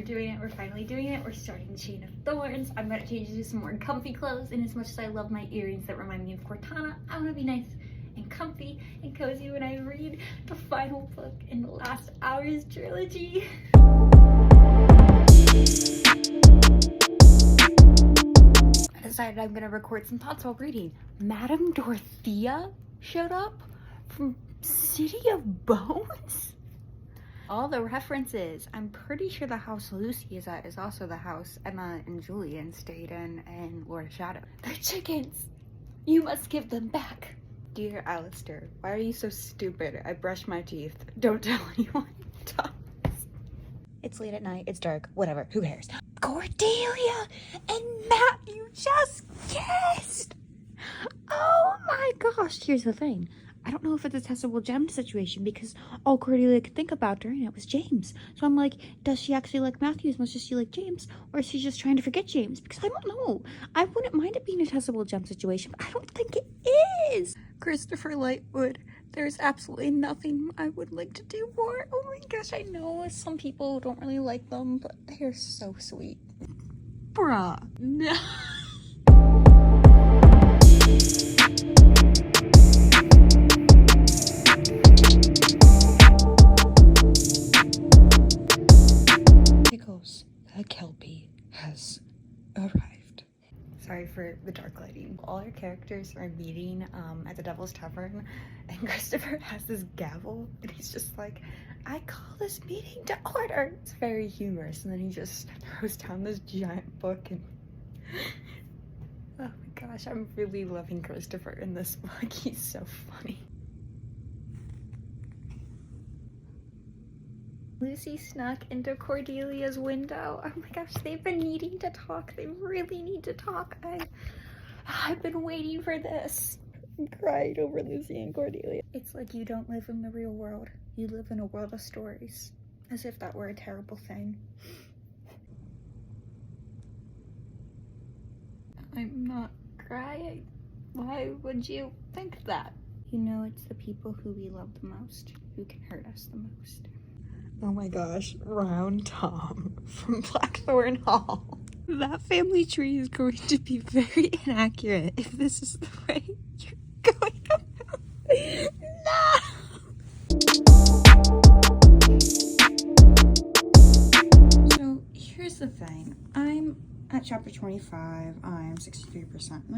we're doing it. We're finally doing it. We're starting the chain of thorns. I'm gonna change into some more comfy clothes, and as much as I love my earrings that remind me of Cortana, I want to be nice and comfy and cozy when I read the final book in the Last Hours trilogy. I decided I'm gonna record some thoughts while reading. Madame Dorothea showed up from City of Bones? All the references. I'm pretty sure the house Lucy is at is also the house Emma and Julian stayed in Lord of Shadow. They're chickens! You must give them back! Dear Alistair, why are you so stupid? I brushed my teeth. Don't tell anyone. It's late at night, it's dark, whatever, who cares? Cordelia and Matthew just kissed! Oh my gosh, here's the thing. I don't know if it's a testable gem situation because all Cordelia could think about during it was James. So I'm like, does she actually like Matthew as much as she like James? Or is she just trying to forget James? Because I don't know. I wouldn't mind it being a testable gem situation, but I don't think it is. Christopher Lightwood, there's absolutely nothing I would like to do more. Oh my gosh, I know some people don't really like them, but they're so sweet. Bruh. No. The Kelpie has arrived. Sorry for the dark lighting. All our characters are meeting at the Devil's Tavern, and Christopher has this gavel, and he's just like, I call this meeting to order. It's very humorous, and then he just throws down this giant book, and oh my gosh, I'm really loving Christopher in this book. He's so funny. Lucy snuck into Cordelia's window. Oh my gosh, they've been needing to talk. They really need to talk. I've been waiting for this. I'm crying over Lucy and Cordelia. It's like you don't live in the real world. You live in a world of stories. As if that were a terrible thing. I'm not crying. Why would you think that? You know, it's the people who we love the most who can hurt us the most. Oh my gosh, Round Tom from Blackthorn Hall. That family tree is going to be very inaccurate if this is the way you're going about it. No! So here's the thing. I'm at chapter 25. I'm 63%. And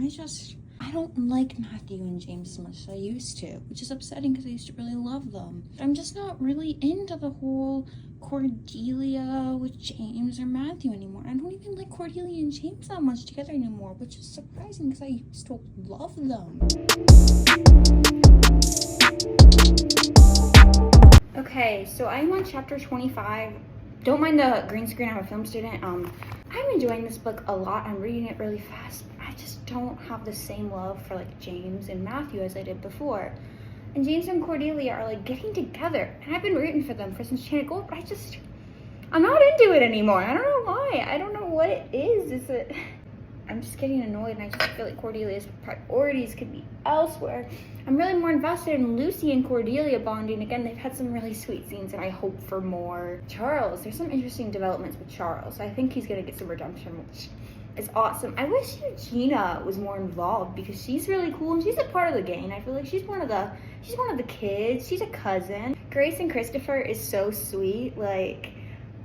I don't like Matthew and James as much as I used to, which is upsetting because I used to really love them. But I'm just not really into the whole Cordelia with James or Matthew anymore. I don't even like Cordelia and James that much together anymore, which is surprising because I used to love them. Okay, so I'm on chapter 25. Don't mind the green screen, I'm a film student. I'm enjoying this book a lot. I'm reading it really fast. I just don't have the same love for like James and Matthew as I did before. And James and Cordelia are like getting together, and I've been rooting for them for since Chain of Gold, but I'm not into it anymore. I don't know why. I don't know what it is. I'm just getting annoyed, and I just feel like Cordelia's priorities could be elsewhere. I'm really more invested in Lucy and Cordelia bonding. Again, they've had some really sweet scenes, and I hope for more. Charles, there's some interesting developments with Charles. I think he's gonna get some redemption, which is awesome. I wish Eugenia was more involved because she's really cool and she's a part of the gang. I feel like she's one of the kids. She's a cousin. Grace and Christopher is so sweet. Like,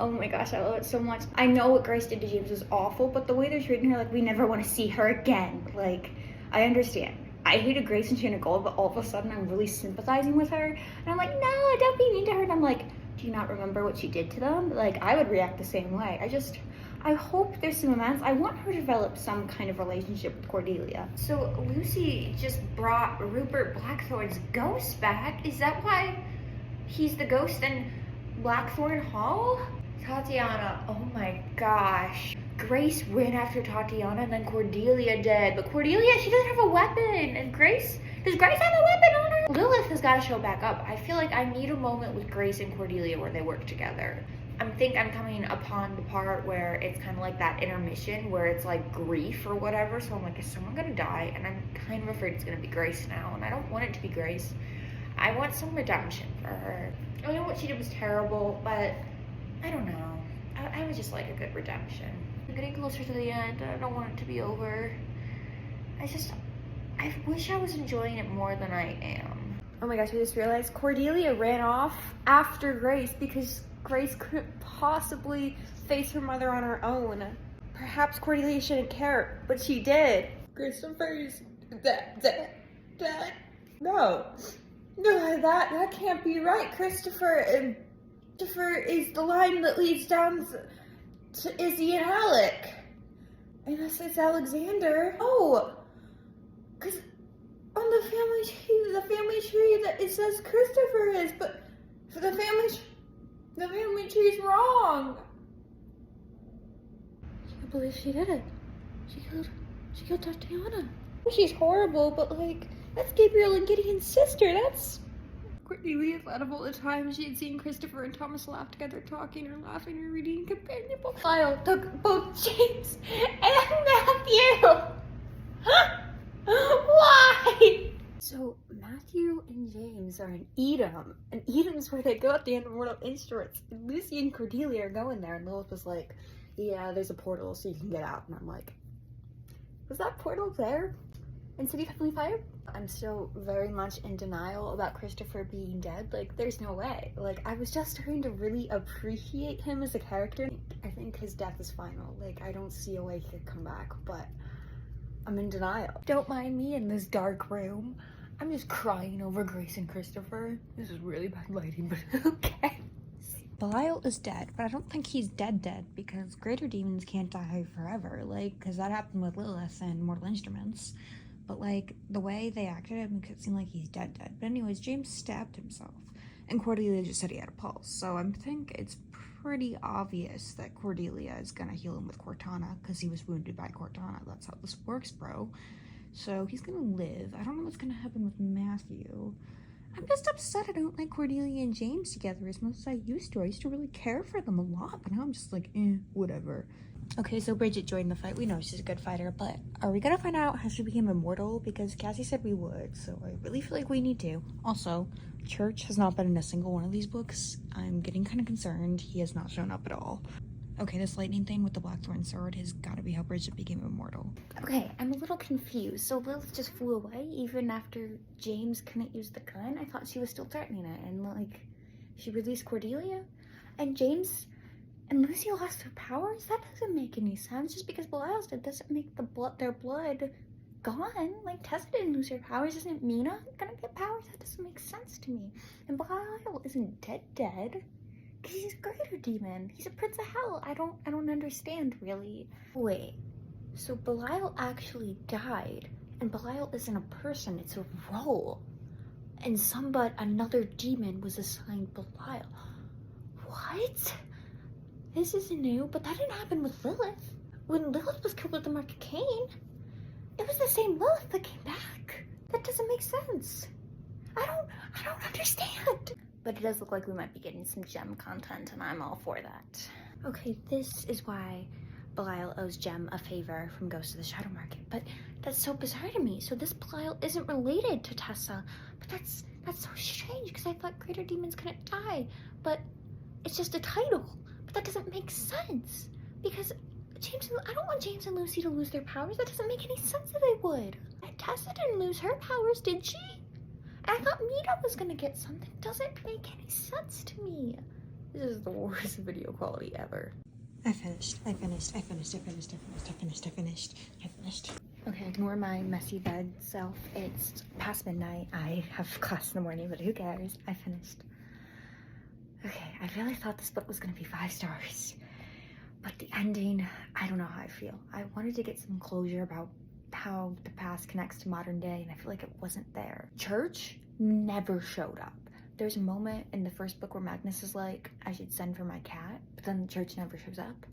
oh my gosh, I love it so much. I know what Grace did to James was awful, but the way they're treating her, like, we never want to see her again. Like, I understand. I hated Grace and Chain of Gold, but all of a sudden I'm really sympathizing with her. And I'm like, no, don't be mean to her. And I'm like, do you not remember what she did to them? Like, I would react the same way. I hope there's some romance. I want her to develop some kind of relationship with Cordelia. So Lucy just brought Rupert Blackthorn's ghost back. Is that why he's the ghost in Blackthorn Hall? Tatiana, oh my gosh. Grace ran after Tatiana and then Cordelia did. But Cordelia, she doesn't have a weapon. And does Grace have a weapon on her? Lilith has got to show back up. I feel like I need a moment with Grace and Cordelia where they work together. I think I'm coming upon the part where it's kind of like that intermission where it's like grief or whatever. So I'm like, is someone gonna die? And I'm kind of afraid it's gonna be Grace now. And I don't want it to be Grace. I want some redemption for her. I know what she did was terrible, but I don't know. I I would just like a good redemption. I'm getting closer to the end. I don't want it to be over. I wish I was enjoying it more than I am. Oh my gosh, I just realized Cordelia ran off after Grace because Grace couldn't possibly face her mother on her own. Perhaps Cordelia shouldn't care, but she did. Christopher's dead. No, that can't be right. Christopher is the line that leads down to Izzy and Alec. Unless it's Alexander. Oh, because on the family tree that it says Christopher is, but the family tree's wrong. I can't believe she did it. She killed Tatiana. She's horrible, but like, that's Gabriel and Gideon's sister. That's Cordelia thought of all the times she had seen Christopher and Thomas laugh together, talking or laughing or reading companionable. Lyle took both James and Matthew. Why? So Matthew and James are in Edom, and Edom's where they go at the end of Mortal Instruments. And Lucy and Cordelia are going there, and Lilith was like, "Yeah, there's a portal, so you can get out." And I'm like, "Was that portal there in City of Heavenly Fire?" I'm still very much in denial about Christopher being dead. Like, there's no way. Like, I was just starting to really appreciate him as a character. I think his death is final. Like, I don't see a way he could come back, but I'm in denial. Don't mind me in this dark room. I'm just crying over Grace and Christopher. This is really bad lighting, but okay. Belial is dead, but I don't think he's dead because greater demons can't die forever, like, because that happened with Lilith and Mortal Instruments. But, like, the way they acted it makes it seem like he's dead. But anyways, James stabbed himself, and Cordelia just said he had a pulse. So I think it's pretty obvious that Cordelia is gonna heal him with Cortana, because he was wounded by Cortana. That's how this works, bro. So he's gonna live. I don't know what's gonna happen with Matthew. I'm just upset I don't like Cordelia and James together as much as I used to. I used to really care for them a lot, but now I'm just like, whatever. Okay, so Bridget joined the fight. We know she's a good fighter, but are we gonna find out how she became immortal? Because Cassie said we would, so I really feel like we need to. Also, Church has not been in a single one of these books. I'm getting kind of concerned. He has not shown up at all. Okay, this lightning thing with the Blackthorn sword has got to be how Bridget became immortal. Okay, I'm a little confused. So Lilith just flew away even after James couldn't use the gun? I thought she was still threatening it, and like, she released Cordelia? And James and Lucy lost their powers? That doesn't make any sense. Just because Belial's dead doesn't make their blood gone. Like, Tessa didn't lose her powers. Isn't Mina gonna get powers? That doesn't make sense to me. And Belial isn't dead. Because he's a greater demon. He's a prince of hell. I don't understand, really. Wait, so Belial actually died, and Belial isn't a person, it's a role. And another demon was assigned Belial. What? This is new, but that didn't happen with Lilith. When Lilith was killed with the Mark of Cain, it was the same Lilith that came back. That doesn't make sense. I don't understand. But it does look like we might be getting some gem content, and I'm all for that. Okay, this is why Belial owes Gem a favor from Ghost of the Shadow Market. But that's so bizarre to me. So this Belial isn't related to Tessa. But that's so strange, because I thought greater demons couldn't die. But it's just a title. But that doesn't make sense. Because I don't want James and Lucy to lose their powers. That doesn't make any sense that they would. And Tessa didn't lose her powers, did she? I thought Mina was gonna get something. Doesn't make any sense to me. This is the worst video quality ever. I finished. Okay, ignore my messy bed self. It's past midnight. I have class in the morning, but who cares? I finished. Okay, I really thought this book was gonna be 5 stars. But the ending, I don't know how I feel. I wanted to get some closure about how the past connects to modern day, and I feel like it wasn't there. Church never showed up. There's a moment in the first book where Magnus is like, I should send for my cat, but then the church never shows up.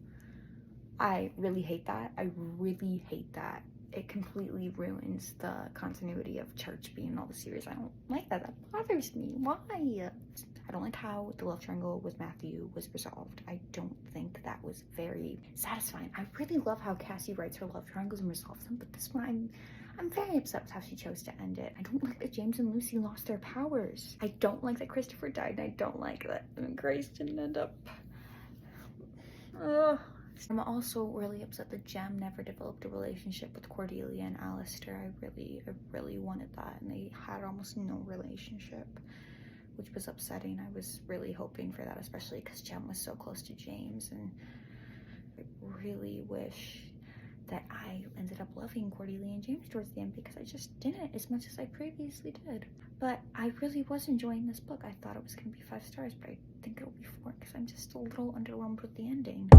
I really hate that. I really hate that. It completely ruins the continuity of Church being in all the series. I don't like that. That bothers me. Why? I don't like how the love triangle with Matthew was resolved. I don't think that was very satisfying. I really love how Cassie writes her love triangles and resolves them, but this one, I'm very upset with how she chose to end it. I don't like that James and Lucy lost their powers. I don't like that Christopher died, and I don't like that Grace didn't end up Ugh. I'm also really upset that Jem never developed a relationship with Cordelia and Alistair. I really wanted that, and they had almost no relationship, which was upsetting. I was really hoping for that, especially because Jem was so close to James, and I really wish that I ended up loving Cordelia and James towards the end, because I just didn't as much as I previously did. But I really was enjoying this book. I thought it was going to be 5 stars, but I think it'll be 4 because I'm just a little underwhelmed with the ending.